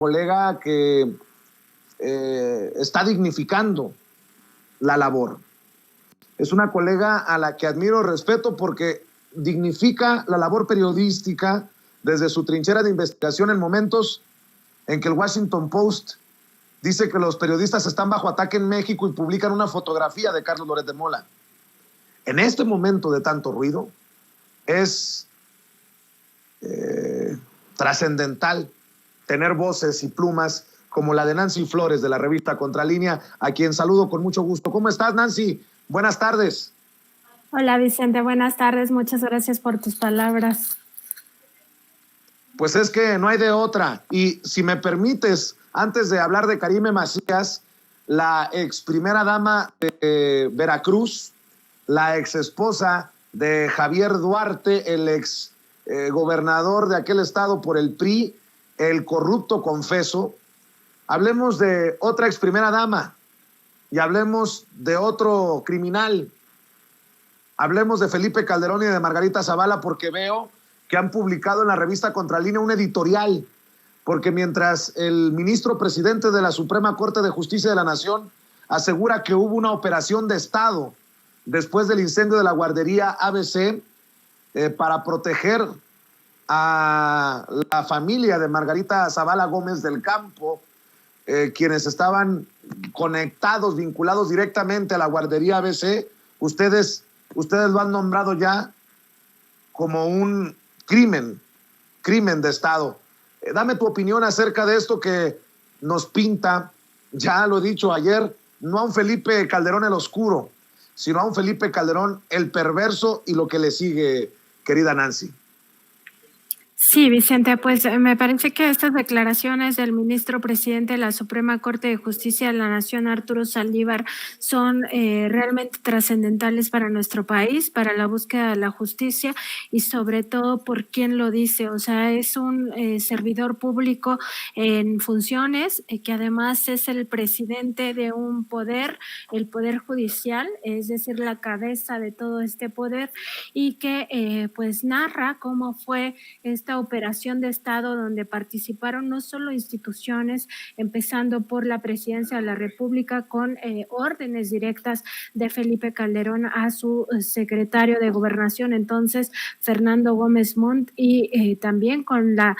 colega que está dignificando la labor. Es una colega a la que admiro, respeto, porque dignifica la labor periodística desde su trinchera de investigación en momentos en que el Washington Post dice que los periodistas están bajo ataque en México y publican una fotografía de Carlos Loret de Mola. En este momento de tanto ruido es trascendental tener voces y plumas como la de Nancy Flores de la revista Contralínea, a quien saludo con mucho gusto. ¿Cómo estás, Nancy? Buenas tardes. Hola, Vicente. Buenas tardes. Muchas gracias por tus palabras. Pues es que no hay de otra. Y si me permites, antes de hablar de Karime Macías, la ex primera dama de Veracruz, la ex esposa de Javier Duarte, el ex gobernador de aquel estado por el PRI, el corrupto confeso, hablemos de otra ex primera dama y hablemos de otro criminal. Hablemos de Felipe Calderón y de Margarita Zavala, porque veo que han publicado en la revista Contralínea un editorial, porque mientras el ministro presidente de la Suprema Corte de Justicia de la Nación asegura que hubo una operación de Estado después del incendio de la guardería ABC para proteger a la familia de Margarita Zavala Gómez del Campo, quienes estaban conectados, vinculados directamente a la guardería ABC, ustedes lo han nombrado ya como un crimen de Estado. Dame tu opinión acerca de esto que nos pinta, ya lo he dicho ayer, no a un Felipe Calderón el oscuro, sino a un Felipe Calderón el perverso y lo que le sigue, querida Nancy. Sí, Vicente, pues me parece que estas declaraciones del ministro presidente de la Suprema Corte de Justicia de la Nación, Arturo Saldívar, son realmente trascendentales para nuestro país, para la búsqueda de la justicia y sobre todo por quién lo dice. O sea, es un servidor público en funciones que además es el presidente de un poder, el Poder Judicial, es decir, la cabeza de todo este poder y que pues narra cómo fue esta operación de Estado donde participaron no solo instituciones, empezando por la Presidencia de la República con órdenes directas de Felipe Calderón a su secretario de Gobernación, entonces Fernando Gómez Montt, y también con la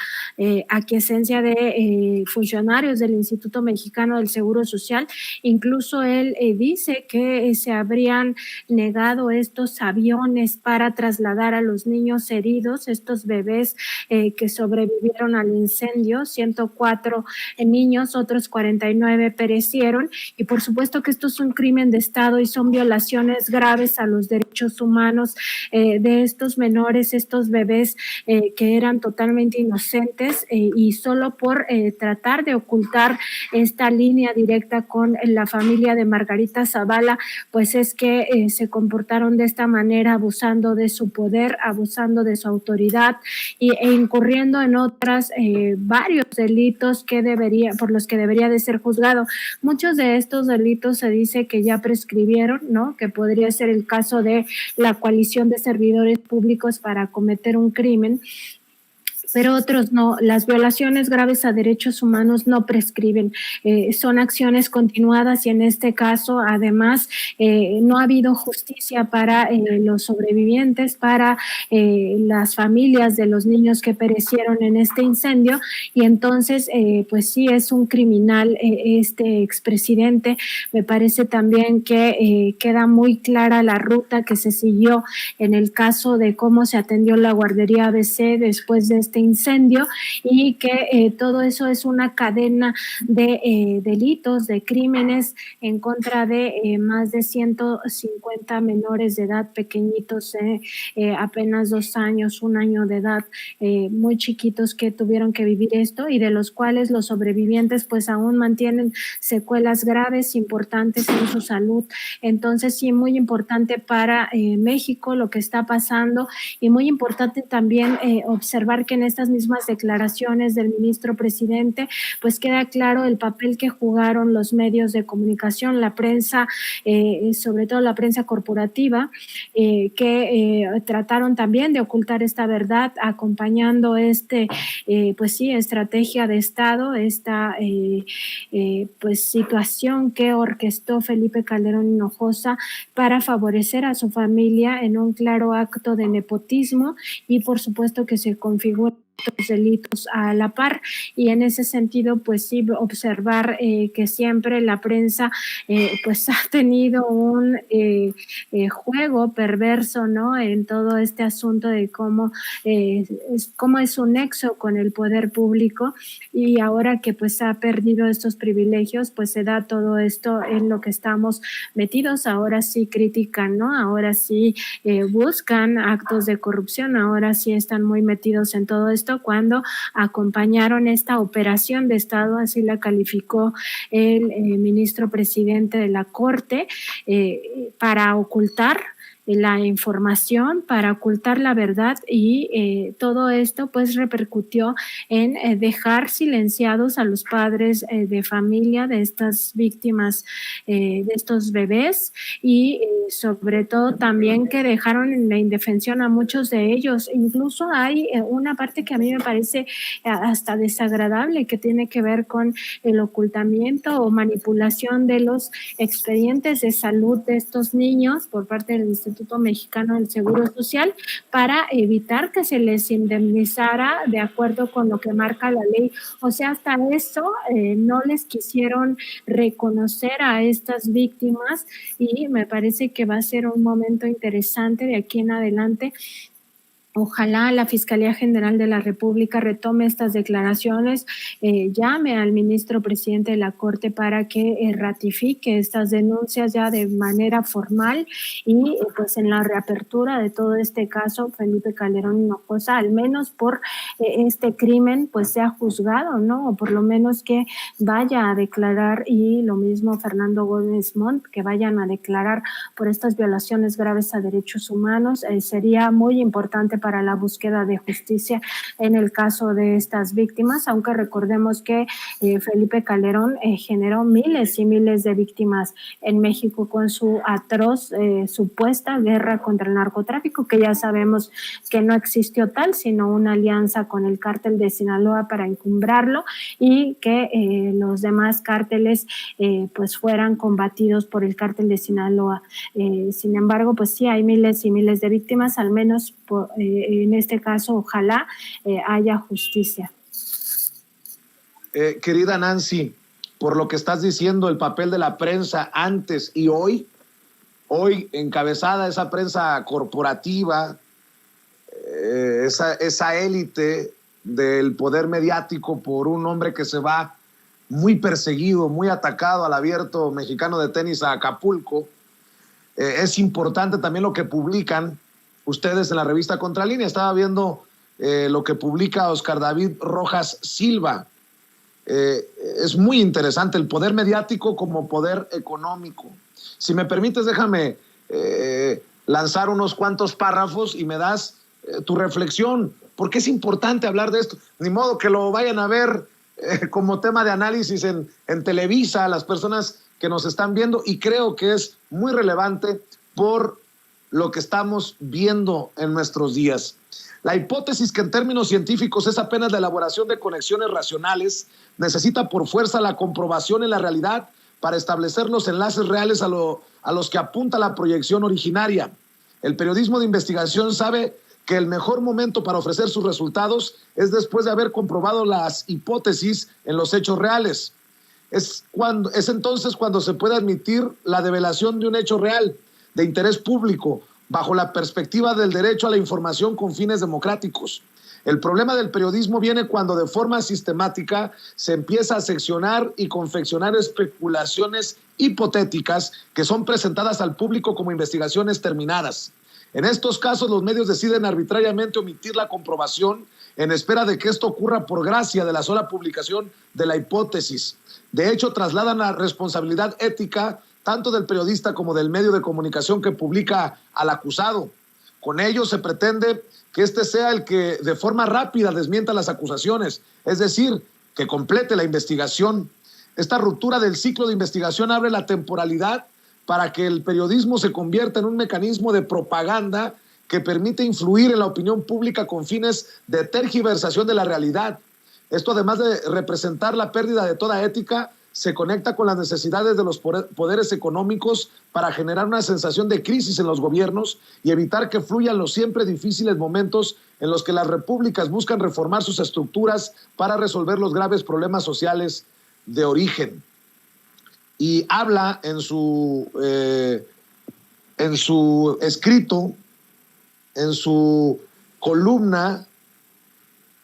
aquiescencia de funcionarios del Instituto Mexicano del Seguro Social. Incluso él dice que se habrían negado estos aviones para trasladar a los niños heridos, estos bebés que sobrevivieron al incendio, 104 niños, otros 49 perecieron, y por supuesto que esto es un crimen de Estado y son violaciones graves a los derechos humanos de estos menores, estos bebés que eran totalmente inocentes y solo por tratar de ocultar esta línea directa con la familia de Margarita Zavala, pues es que se comportaron de esta manera, abusando de su poder, abusando de su autoridad e incurriendo en otras varios delitos por los que debería de ser juzgado. Muchos de estos delitos se dice que ya prescribieron, ¿no? Que podría ser el caso de la coalición de servidores públicos para cometer un crimen, pero otros no. Las violaciones graves a derechos humanos no prescriben, son acciones continuadas y en este caso además no ha habido justicia para los sobrevivientes, para las familias de los niños que perecieron en este incendio, y entonces pues sí es un criminal este expresidente. Me parece también que queda muy clara la ruta que se siguió en el caso de cómo se atendió la guardería ABC después de este incendio, y que todo eso es una cadena de delitos, de crímenes en contra de más de 150 menores de edad, pequeñitos, apenas 2 años, 1 año de edad, muy chiquitos, que tuvieron que vivir esto y de los cuales los sobrevivientes pues aún mantienen secuelas graves, importantes en su salud. Entonces sí, muy importante para México lo que está pasando, y muy importante también observar que en estas mismas declaraciones del ministro presidente, pues queda claro el papel que jugaron los medios de comunicación, la prensa, sobre todo la prensa corporativa, que trataron también de ocultar esta verdad, acompañando pues sí, estrategia de Estado, esta pues situación que orquestó Felipe Calderón Hinojosa para favorecer a su familia en un claro acto de nepotismo, y por supuesto que se configura los delitos a la par, y en ese sentido pues sí observar que siempre la prensa pues ha tenido un juego perverso, ¿no?, en todo este asunto de cómo es su nexo con el poder público, y ahora que pues ha perdido estos privilegios, pues se da todo esto en lo que estamos metidos. Ahora sí critican, ¿no?, ahora sí buscan actos de corrupción, ahora sí están muy metidos en todo esto, cuando acompañaron esta operación de Estado, así la calificó el ministro presidente de la Corte, para ocultar la información, para ocultar la verdad, y todo esto pues repercutió en dejar silenciados a los padres de familia de estas víctimas, de estos bebés, y sobre todo también que dejaron en la indefensión a muchos de ellos. Incluso hay una parte que a mí me parece hasta desagradable, que tiene que ver con el ocultamiento o manipulación de los expedientes de salud de estos niños por parte del Instituto Mexicano del Seguro Social, para evitar que se les indemnizara de acuerdo con lo que marca la ley. O sea, hasta eso no les quisieron reconocer a estas víctimas, y me parece que va a ser un momento interesante de aquí en adelante. Ojalá la Fiscalía General de la República retome estas declaraciones, llame al ministro presidente de la Corte para que ratifique estas denuncias ya de manera formal, y pues en la reapertura de todo este caso, Felipe Calderón Hinojosa, al menos por este crimen, pues sea juzgado, ¿no? O por lo menos que vaya a declarar, y lo mismo Fernando Gómez Montt, que vayan a declarar por estas violaciones graves a derechos humanos. Sería muy importante para la búsqueda de justicia en el caso de estas víctimas, aunque recordemos que Felipe Calderón generó miles y miles de víctimas en México con su atroz supuesta guerra contra el narcotráfico, que ya sabemos que no existió tal, sino una alianza con el cártel de Sinaloa para encumbrarlo, y que los demás cárteles pues fueran combatidos por el cártel de Sinaloa. Sin embargo, pues sí hay miles y miles de víctimas, al menos en este caso ojalá haya justicia. Querida Nancy, por lo que estás diciendo, el papel de la prensa antes y hoy encabezada esa prensa corporativa, esa élite del poder mediático por un hombre que se va muy perseguido, muy atacado al Abierto Mexicano de Tenis a Acapulco. Es importante también lo que publican ustedes en la revista Contralínea. Estaba viendo lo que publica Oscar David Rojas Silva. Es muy interesante el poder mediático como poder económico. Si me permites, déjame lanzar unos cuantos párrafos y me das tu reflexión, porque es importante hablar de esto. Ni modo que lo vayan a ver como tema de análisis en Televisa, las personas que nos están viendo, y creo que es muy relevante por lo que estamos viendo en nuestros días. La hipótesis, que en términos científicos es apenas la elaboración de conexiones racionales, necesita por fuerza la comprobación en la realidad para establecer los enlaces reales a los que apunta la proyección originaria. El periodismo de investigación sabe que el mejor momento para ofrecer sus resultados es después de haber comprobado las hipótesis en los hechos reales. Es entonces cuando se puede admitir la develación de un hecho real, de interés público, bajo la perspectiva del derecho a la información con fines democráticos. El problema del periodismo viene cuando de forma sistemática se empieza a seccionar y confeccionar especulaciones hipotéticas que son presentadas al público como investigaciones terminadas. En estos casos, los medios deciden arbitrariamente omitir la comprobación en espera de que esto ocurra por gracia de la sola publicación de la hipótesis. De hecho, trasladan la responsabilidad ética tanto del periodista como del medio de comunicación que publica al acusado. Con ello se pretende que este sea el que de forma rápida desmienta las acusaciones, es decir, que complete la investigación. Esta ruptura del ciclo de investigación abre la temporalidad para que el periodismo se convierta en un mecanismo de propaganda que permite influir en la opinión pública con fines de tergiversación de la realidad. Esto, además de representar la pérdida de toda ética, se conecta con las necesidades de los poderes económicos para generar una sensación de crisis en los gobiernos y evitar que fluyan los siempre difíciles momentos en los que las repúblicas buscan reformar sus estructuras para resolver los graves problemas sociales de origen. Y habla en su escrito, en su columna,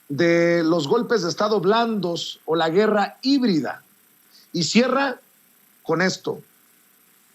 de los golpes de Estado blandos o la guerra híbrida. Y cierra con esto.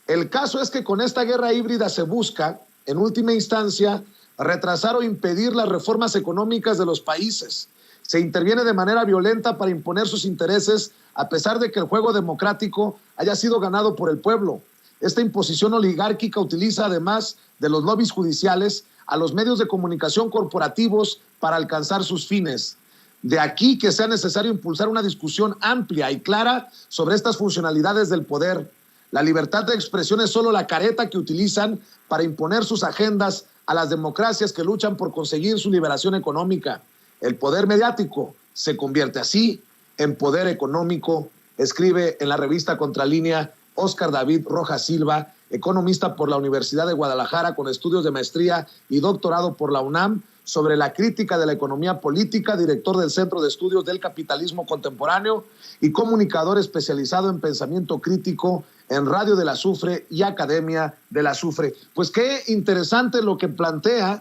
El caso es que con esta guerra híbrida se busca, en última instancia, retrasar o impedir las reformas económicas de los países. Se interviene de manera violenta para imponer sus intereses, a pesar de que el juego democrático haya sido ganado por el pueblo. Esta imposición oligárquica utiliza, además de los lobbies judiciales, a los medios de comunicación corporativos para alcanzar sus fines. De aquí que sea necesario impulsar una discusión amplia y clara sobre estas funcionalidades del poder. La libertad de expresión es solo la careta que utilizan para imponer sus agendas a las democracias que luchan por conseguir su liberación económica. El poder mediático se convierte así en poder económico, escribe en la revista Contralínea Óscar David Rojas Silva, economista por la Universidad de Guadalajara con estudios de maestría y doctorado por la UNAM, sobre la crítica de la economía política, director del Centro de Estudios del Capitalismo Contemporáneo y comunicador especializado en pensamiento crítico en Radio del Azufre y Academia del Azufre. Pues qué interesante lo que plantea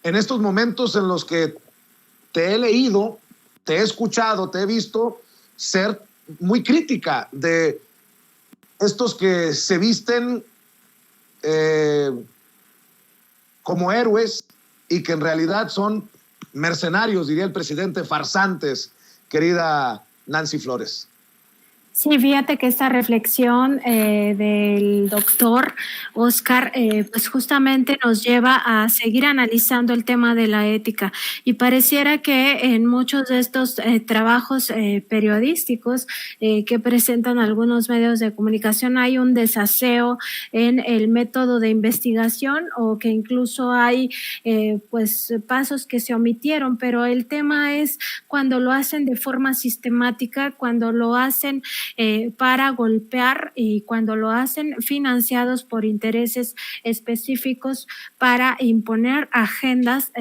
en estos momentos en los que te he leído, te he escuchado, te he visto ser muy crítica de estos que se visten como héroes y que en realidad son mercenarios, diría el presidente, farsantes, querida Nancy Flores. Sí, fíjate que esta reflexión del doctor Óscar, pues justamente nos lleva a seguir analizando el tema de la ética, y pareciera que en muchos de estos trabajos periodísticos que presentan algunos medios de comunicación hay un desaseo en el método de investigación, o que incluso hay pues pasos que se omitieron, pero el tema es cuando lo hacen de forma sistemática, cuando lo hacen para golpear, y cuando lo hacen financiados por intereses específicos para imponer agendas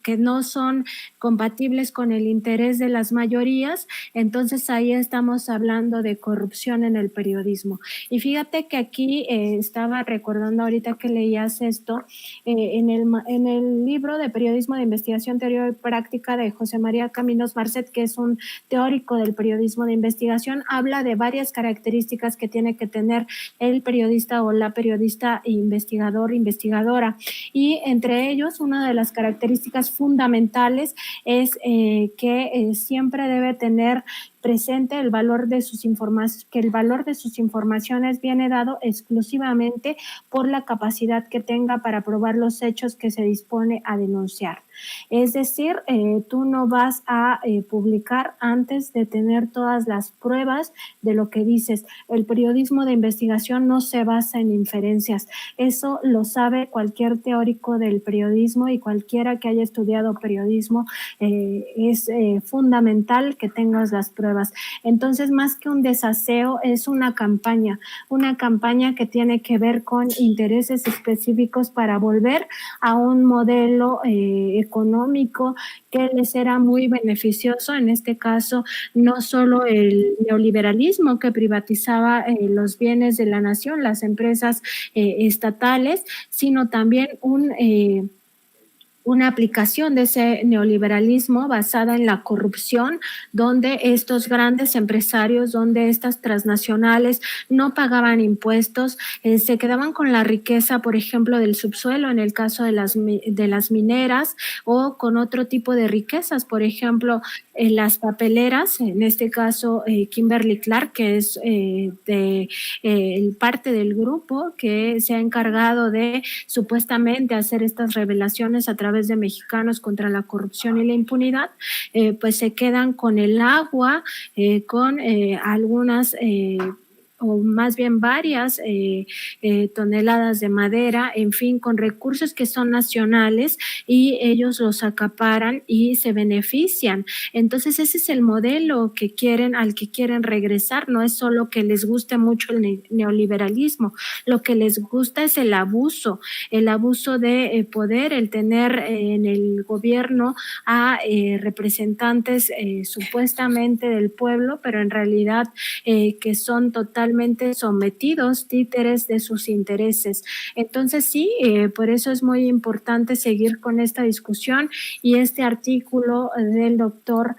que no son compatibles con el interés de las mayorías. Entonces ahí estamos hablando de corrupción en el periodismo. Y fíjate que aquí estaba recordando ahorita que leías esto, en el libro de Periodismo de Investigación, Teoría y Práctica de José María Caminos Marcet, que es un teórico del periodismo de investigación, habla de varias características que tiene que tener el periodista o la periodista investigador, investigadora, y entre ellos una de las características fundamentales es que siempre debe tener presente el valor de sus informaciones, que el valor de sus informaciones viene dado exclusivamente por la capacidad que tenga para probar los hechos que se dispone a denunciar. Es decir, tú no vas a publicar antes de tener todas las pruebas de lo que dices. El periodismo de investigación no se basa en inferencias. Eso lo sabe cualquier teórico del periodismo, y cualquiera que haya estudiado periodismo es fundamental que tengas las pruebas. Entonces, más que un desaseo, es una campaña que tiene que ver con intereses específicos para volver a un modelo económico que les era muy beneficioso, en este caso no solo el neoliberalismo que privatizaba los bienes de la nación, las empresas estatales, sino también una aplicación de ese neoliberalismo basada en la corrupción, donde estos grandes empresarios, donde estas transnacionales no pagaban impuestos, se quedaban con la riqueza, por ejemplo, del subsuelo, en el caso de las mineras, o con otro tipo de riquezas, por ejemplo, las papeleras, en este caso Kimberly Clark, que es parte del grupo que se ha encargado de supuestamente hacer estas revelaciones a través través de Mexicanos contra la Corrupción y la Impunidad, pues se quedan con el agua, con algunas o más bien varias toneladas de madera, en fin, con recursos que son nacionales, y ellos los acaparan y se benefician. Entonces ese es el modelo al que quieren regresar. No es solo que les guste mucho el neoliberalismo, lo que les gusta es el abuso de poder, el tener en el gobierno a representantes supuestamente del pueblo, pero en realidad que son totalmente sometidos, títeres de sus intereses. Entonces sí, por eso es muy importante seguir con esta discusión, y este artículo del doctor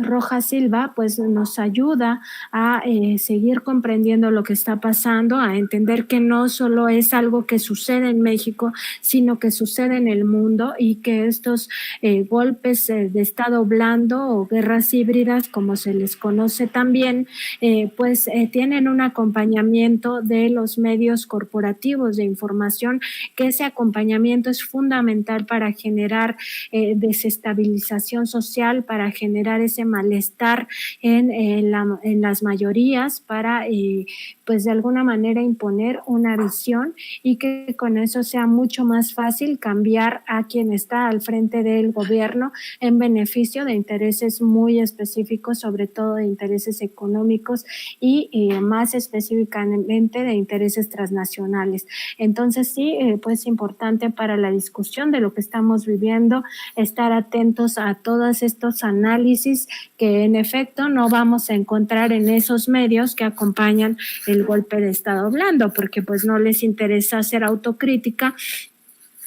Rojas Silva pues nos ayuda a seguir comprendiendo lo que está pasando, a entender que no solo es algo que sucede en México, sino que sucede en el mundo, y que estos golpes de estado blando o guerras híbridas, como se les conoce también, tienen un acompañamiento de los medios corporativos de información, que ese acompañamiento es fundamental para generar desestabilización social, para generar ese malestar en las mayorías, para pues de alguna manera imponer una visión, y que con eso sea mucho más fácil cambiar a quien está al frente del gobierno en beneficio de intereses muy específicos, sobre todo de intereses económicos y más específicamente de intereses transnacionales. Entonces sí, pues importante para la discusión de lo que estamos viviendo estar atentos a todos estos análisis que en efecto no vamos a encontrar en esos medios que acompañan el golpe de estado blando, porque pues no les interesa hacer autocrítica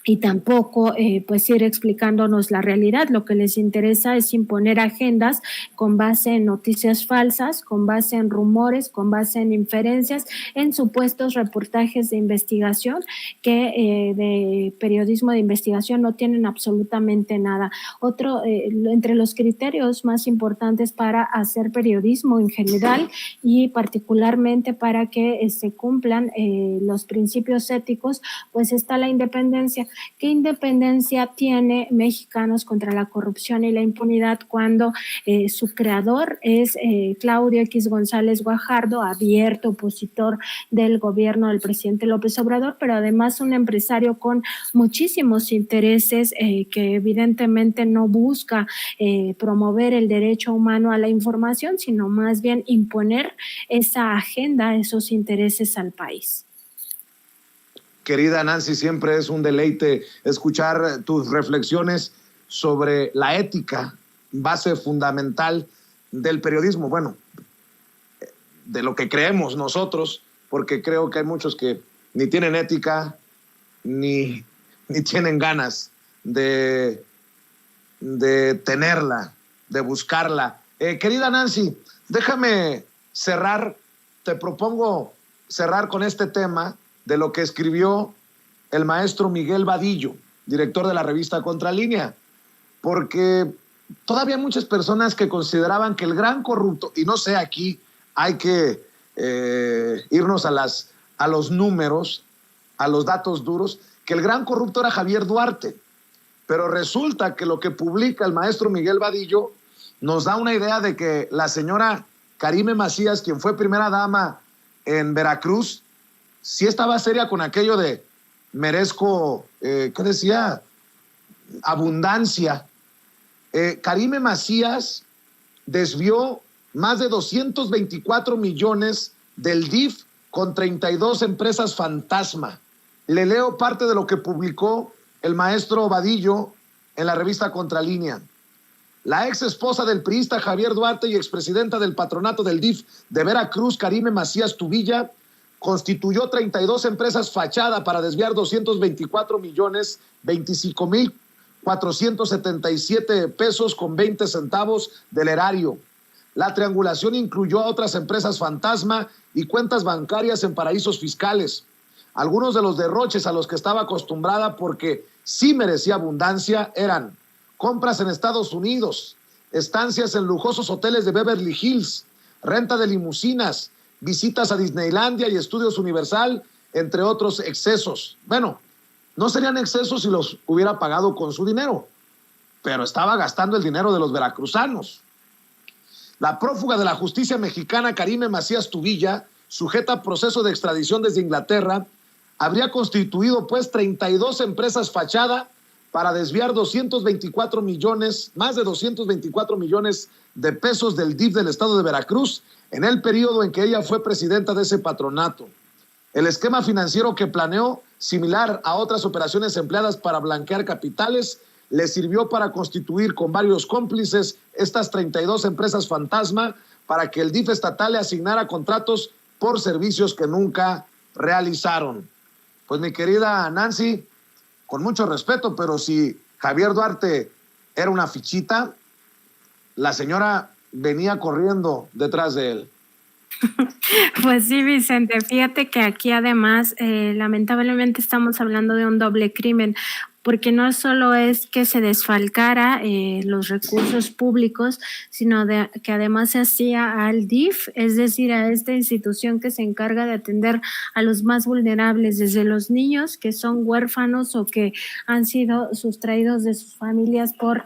y tampoco pues ir explicándonos la realidad. Lo que les interesa es imponer agendas con base en noticias falsas, con base en rumores, con base en inferencias, en supuestos reportajes de investigación que de periodismo de investigación no tienen absolutamente nada. Otro, entre los criterios más importantes para hacer periodismo en general y particularmente para que se cumplan los principios éticos, pues está la independencia. ¿Qué independencia tiene Mexicanos contra la Corrupción y la Impunidad cuando su creador es Claudio X González Guajardo, abierto opositor del gobierno del presidente López Obrador, pero además un empresario con muchísimos intereses que evidentemente no busca promover el derecho humano a la información, sino más bien imponer esa agenda, esos intereses al país? Querida Nancy, siempre es un deleite escuchar tus reflexiones sobre la ética, base fundamental del periodismo, bueno, de lo que creemos nosotros, porque creo que hay muchos que ni tienen ética, ni tienen ganas de tenerla, de buscarla. Querida Nancy, déjame cerrar, te propongo cerrar con este tema de lo que escribió el maestro Miguel Vadillo, director de la revista Contralínea, porque todavía hay muchas personas que consideraban que el gran corrupto, y no sé, aquí hay que irnos a los números, a los datos duros, que el gran corrupto era Javier Duarte, pero resulta que lo que publica el maestro Miguel Vadillo nos da una idea de que la señora Karime Macías, quien fue primera dama en Veracruz, sí estaba seria con aquello de merezco, ¿qué decía? Abundancia. Karime Macías desvió más de 224 millones del DIF con 32 empresas fantasma. Le leo parte de lo que publicó el maestro Vadillo en la revista Contralínea. La ex esposa del priista Javier Duarte y expresidenta del patronato del DIF de Veracruz, Karime Macías Tubilla, constituyó 32 empresas fachada para desviar 224 millones 25 mil 477 pesos con 20 centavos del erario. La triangulación incluyó a otras empresas fantasma y cuentas bancarias en paraísos fiscales. Algunos de los derroches a los que estaba acostumbrada, porque sí merecía abundancia, eran compras en Estados Unidos, estancias en lujosos hoteles de Beverly Hills, renta de limusinas, visitas a Disneylandia y Estudios Universal, entre otros excesos. Bueno, No serían excesos si los hubiera pagado con su dinero, pero estaba gastando el dinero de los veracruzanos. La prófuga de la justicia mexicana, Karime Macías Tubilla, sujeta a proceso de extradición desde Inglaterra, habría constituido pues 32 empresas fachada para desviar 224 millones, más de 224 millones de pesos del DIF del estado de Veracruz en el periodo en que ella fue presidenta de ese patronato. El esquema financiero que planeó, similar a otras operaciones empleadas para blanquear capitales, le sirvió para constituir con varios cómplices estas 32 empresas fantasma para que el DIF estatal le asignara contratos por servicios que nunca realizaron. Pues mi querida Nancy, con mucho respeto, pero si Javier Duarte era una fichita, la señora venía corriendo detrás de él. Pues sí, Vicente, fíjate que aquí además lamentablemente estamos hablando de un doble crimen, porque no solo es que se desfalcara los recursos públicos, sino que además se hacía al DIF, es decir, a esta institución que se encarga de atender a los más vulnerables, desde los niños que son huérfanos o que han sido sustraídos de sus familias por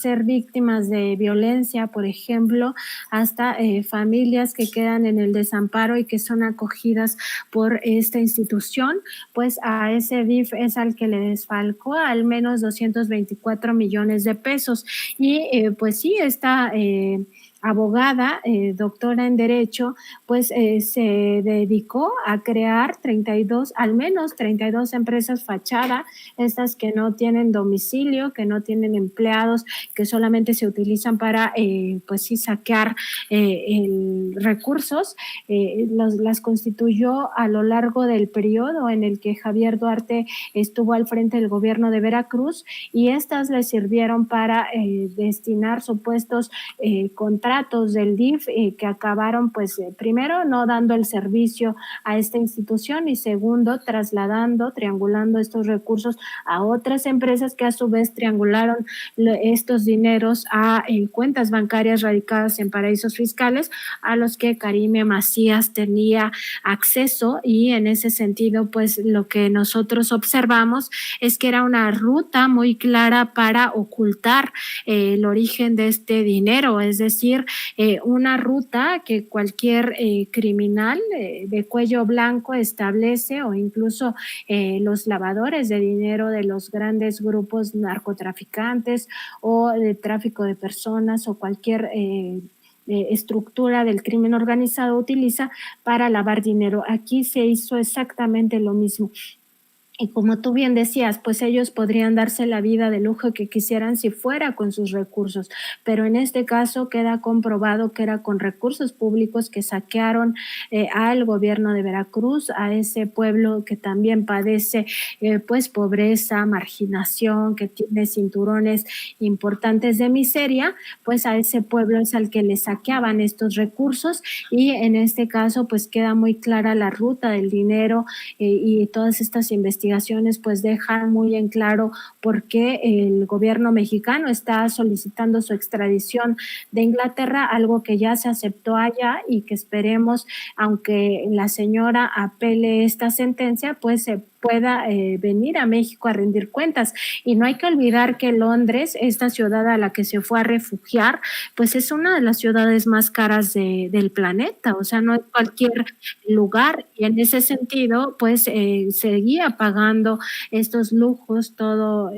ser víctimas de violencia, por ejemplo, hasta familias que quedan en el desamparo y que son acogidas por esta institución. Pues a ese DIF es al que le desfalcó al menos 224 millones de pesos. Y pues sí, esta abogada, doctora en Derecho, pues se dedicó a crear al menos 32 empresas fachada, estas que no tienen domicilio, que no tienen empleados, que solamente se utilizan para, pues sí, saquear recursos. Las constituyó a lo largo del periodo en el que Javier Duarte estuvo al frente del gobierno de Veracruz, y estas le sirvieron para destinar supuestos contratos del DIF que acabaron pues primero no dando el servicio a esta institución y segundo triangulando estos recursos a otras empresas que a su vez triangularon estos dineros a cuentas bancarias radicadas en paraísos fiscales a los que Karime Macías tenía acceso. Y en ese sentido pues lo que nosotros observamos es que era una ruta muy clara para ocultar el origen de este dinero, es decir, una ruta que cualquier criminal de cuello blanco establece, o incluso los lavadores de dinero de los grandes grupos narcotraficantes o de tráfico de personas o cualquier estructura del crimen organizado utiliza para lavar dinero. Aquí se hizo exactamente lo mismo. Y como tú bien decías, pues ellos podrían darse la vida de lujo que quisieran si fuera con sus recursos, pero en este caso queda comprobado que era con recursos públicos que saquearon al gobierno de Veracruz, a ese pueblo que también padece pues pobreza, marginación, que tiene cinturones importantes de miseria, pues a ese pueblo es al que le saqueaban estos recursos. Y en este caso pues queda muy clara la ruta del dinero y todas estas investigaciones pues dejan muy en claro por qué el gobierno mexicano está solicitando su extradición de Inglaterra, algo que ya se aceptó allá y que esperemos, aunque la señora apele esta sentencia, pues se pueda venir a México a rendir cuentas. Y no hay que olvidar que Londres, esta ciudad a la que se fue a refugiar, pues es una de las ciudades más caras del planeta, o sea, no es cualquier lugar, y en ese sentido, pues seguía pagando estos lujos, todo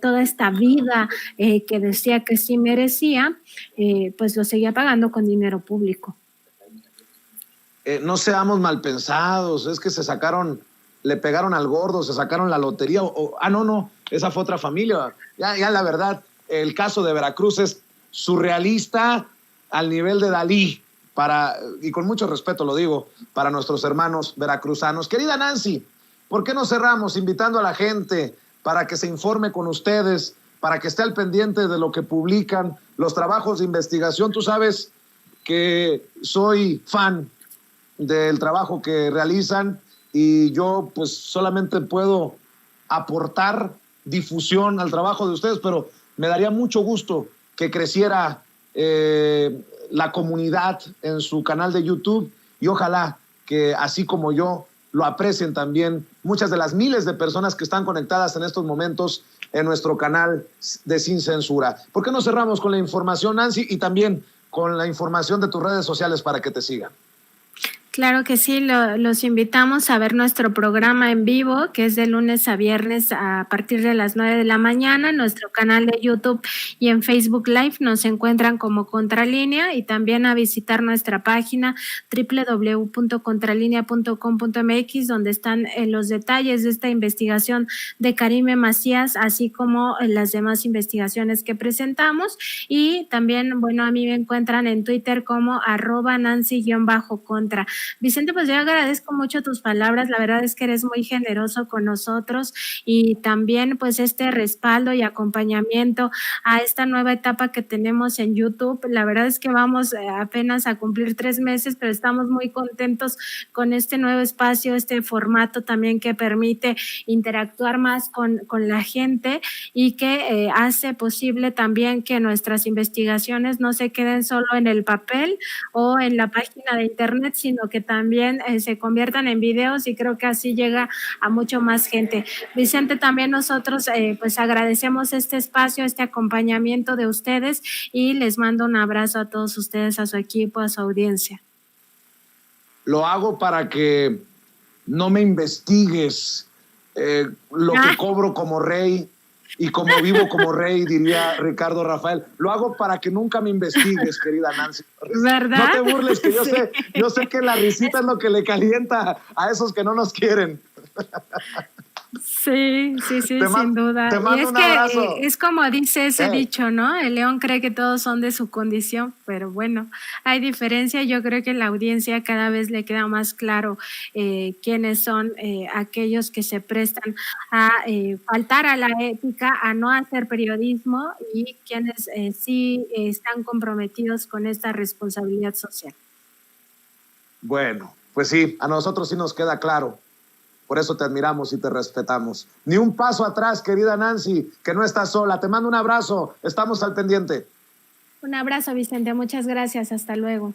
toda esta vida que decía que sí merecía, pues lo seguía pagando con dinero público. No seamos mal pensados, es que le pegaron al gordo, se sacaron la lotería, no, esa fue otra familia. Ya la verdad, el caso de Veracruz es surrealista al nivel de Dalí, y con mucho respeto lo digo, para nuestros hermanos veracruzanos. Querida Nancy, ¿por qué no cerramos invitando a la gente para que se informe con ustedes, para que esté al pendiente de lo que publican, los trabajos de investigación? Tú sabes que soy fan del trabajo que realizan y yo pues solamente puedo aportar difusión al trabajo de ustedes, pero me daría mucho gusto que creciera la comunidad en su canal de YouTube y ojalá que así como yo lo aprecien también muchas de las miles de personas que están conectadas en estos momentos en nuestro canal de Sin Censura. ¿Por qué no cerramos con la información, Nancy, y también con la información de tus redes sociales para que te sigan? Claro que sí, los invitamos a ver nuestro programa en vivo, que es de lunes a viernes a partir de las 9 de la mañana. En nuestro canal de YouTube y en Facebook Live nos encuentran como Contralínea, y también a visitar nuestra página www.contralinea.com.mx, donde están los detalles de esta investigación de Karime Macías, así como las demás investigaciones que presentamos. Y también, bueno, a mí me encuentran en Twitter como @Nancy_contra. Vicente, pues yo agradezco mucho tus palabras, la verdad es que eres muy generoso con nosotros, y también pues este respaldo y acompañamiento a esta nueva etapa que tenemos en YouTube. La verdad es que vamos apenas a cumplir 3 meses, pero estamos muy contentos con este nuevo espacio, este formato también que permite interactuar más con la gente, y que hace posible también que nuestras investigaciones no se queden solo en el papel o en la página de internet, sino que también se conviertan en videos, y creo que así llega a mucho más gente. Vicente, también nosotros pues agradecemos este espacio, este acompañamiento de ustedes, y les mando un abrazo a todos ustedes, a su equipo, a su audiencia. Lo hago para que no me investigues lo que cobro como rey y como vivo como rey, diría Ricardo Rafael. Lo hago para que nunca me investigues, querida Nancy. ¿Verdad? No te burles, que yo sé que la risita es lo que le calienta a esos que no nos quieren. Sí, sin duda. Te mando un abrazo. Es como dice ese dicho, ¿no? El león cree que todos son de su condición, pero bueno, hay diferencia. Yo creo que la audiencia cada vez le queda más claro quiénes son aquellos que se prestan a faltar a la ética, a no hacer periodismo, y quienes sí están comprometidos con esta responsabilidad social. Bueno, pues sí, a nosotros sí nos queda claro. Por eso te admiramos y te respetamos. Ni un paso atrás, querida Nancy, que no estás sola. Te mando un abrazo. Estamos al pendiente. Un abrazo, Vicente. Muchas gracias. Hasta luego.